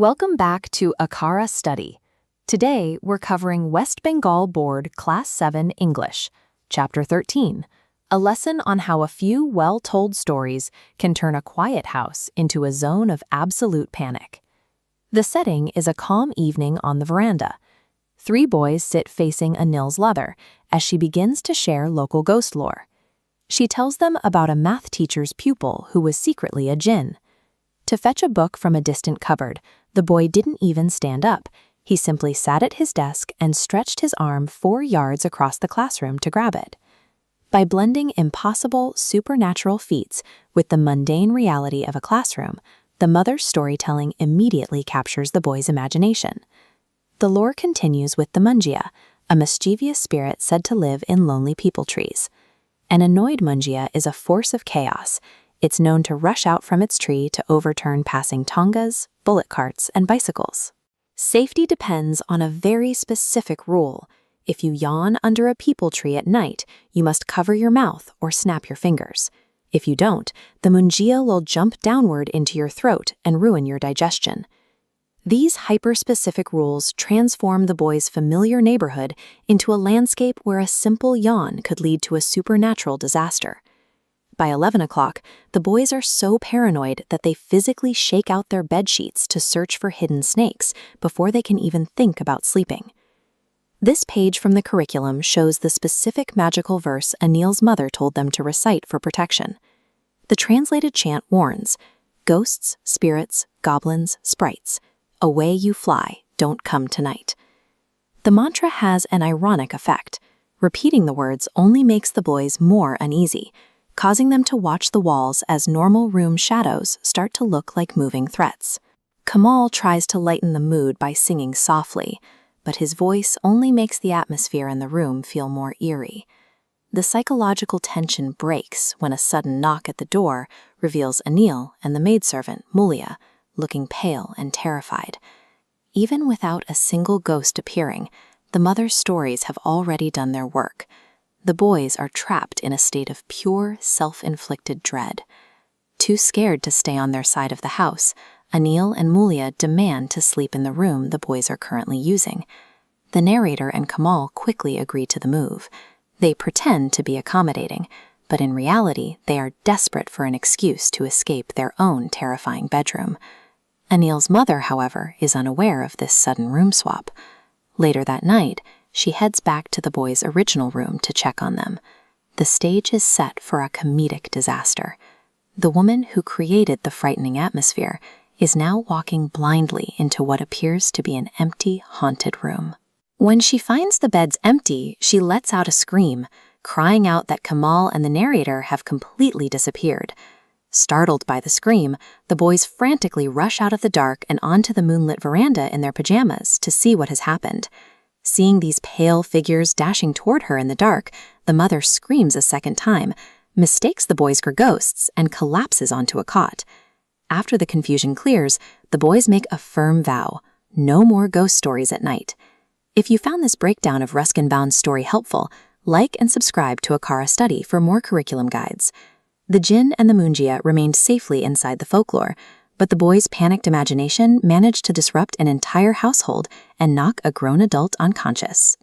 Welcome back to Akhara Study. Today, we're covering West Bengal Board Class 7 English, Chapter 13, a lesson on how a few well-told stories can turn a quiet house into a zone of absolute panic. The setting is a calm evening on the veranda. 3 boys sit facing Anil's mother as she begins to share local ghost lore. She tells them about a math teacher's pupil who was secretly a Jinn. To fetch a book from a distant cupboard, the boy didn't even stand up. He simply sat at his desk and stretched his arm 4 yards across the classroom to grab it. By blending impossible, supernatural feats with the mundane reality of a classroom, the mother's storytelling immediately captures the boy's imagination. The lore continues with the Munjia, a mischievous spirit said to live in lonely peepal trees. An annoyed Munjia is a force of chaos. It's known to rush out from its tree to overturn passing tongas, bullock carts, and bicycles. Safety depends on a very specific rule. If you yawn under a peepal tree at night, you must cover your mouth or snap your fingers. If you don't, the Munjia will jump downward into your throat and ruin your digestion. These hyper-specific rules transform the boy's familiar neighborhood into a landscape where a simple yawn could lead to a supernatural disaster. By 11 o'clock, the boys are so paranoid that they physically shake out their bedsheets to search for hidden snakes before they can even think about sleeping. This page from the curriculum shows the specific magical verse Anil's mother told them to recite for protection. The translated chant warns, "Ghosts, spirits, goblins, sprites, away you fly, don't come tonight." The mantra has an ironic effect. Repeating the words only makes the boys more uneasy, causing them to watch the walls as normal room shadows start to look like moving threats. Kamal tries to lighten the mood by singing softly, but his voice only makes the atmosphere in the room feel more eerie. The psychological tension breaks when a sudden knock at the door reveals Anil and the maidservant, Munjia, looking pale and terrified. Even without a single ghost appearing, the mother's stories have already done their work. The boys are trapped in a state of pure, self-inflicted dread. Too scared to stay on their side of the house, Anil and Munjia demand to sleep in the room the boys are currently using. The narrator and Kamal quickly agree to the move. They pretend to be accommodating, but in reality, they are desperate for an excuse to escape their own terrifying bedroom. Anil's mother, however, is unaware of this sudden room swap. Later that night, she heads back to the boys' original room to check on them. The stage is set for a comedic disaster. The woman who created the frightening atmosphere is now walking blindly into what appears to be an empty, haunted room. When she finds the beds empty, she lets out a scream, crying out that Kamal and the narrator have completely disappeared. Startled by the scream, the boys frantically rush out of the dark and onto the moonlit veranda in their pajamas to see what has happened. Seeing these pale figures dashing toward her in the dark, the mother screams a second time, mistakes the boys for ghosts, and collapses onto a cot. After the confusion clears, the boys make a firm vow: no more ghost stories at night. If you found this breakdown of Ruskin Bond's story helpful, like and subscribe to Akhara Study for more curriculum guides. The Jinn and the Munjia remained safely inside the folklore, but the boys' panicked imagination managed to disrupt an entire household and knock a grown adult unconscious.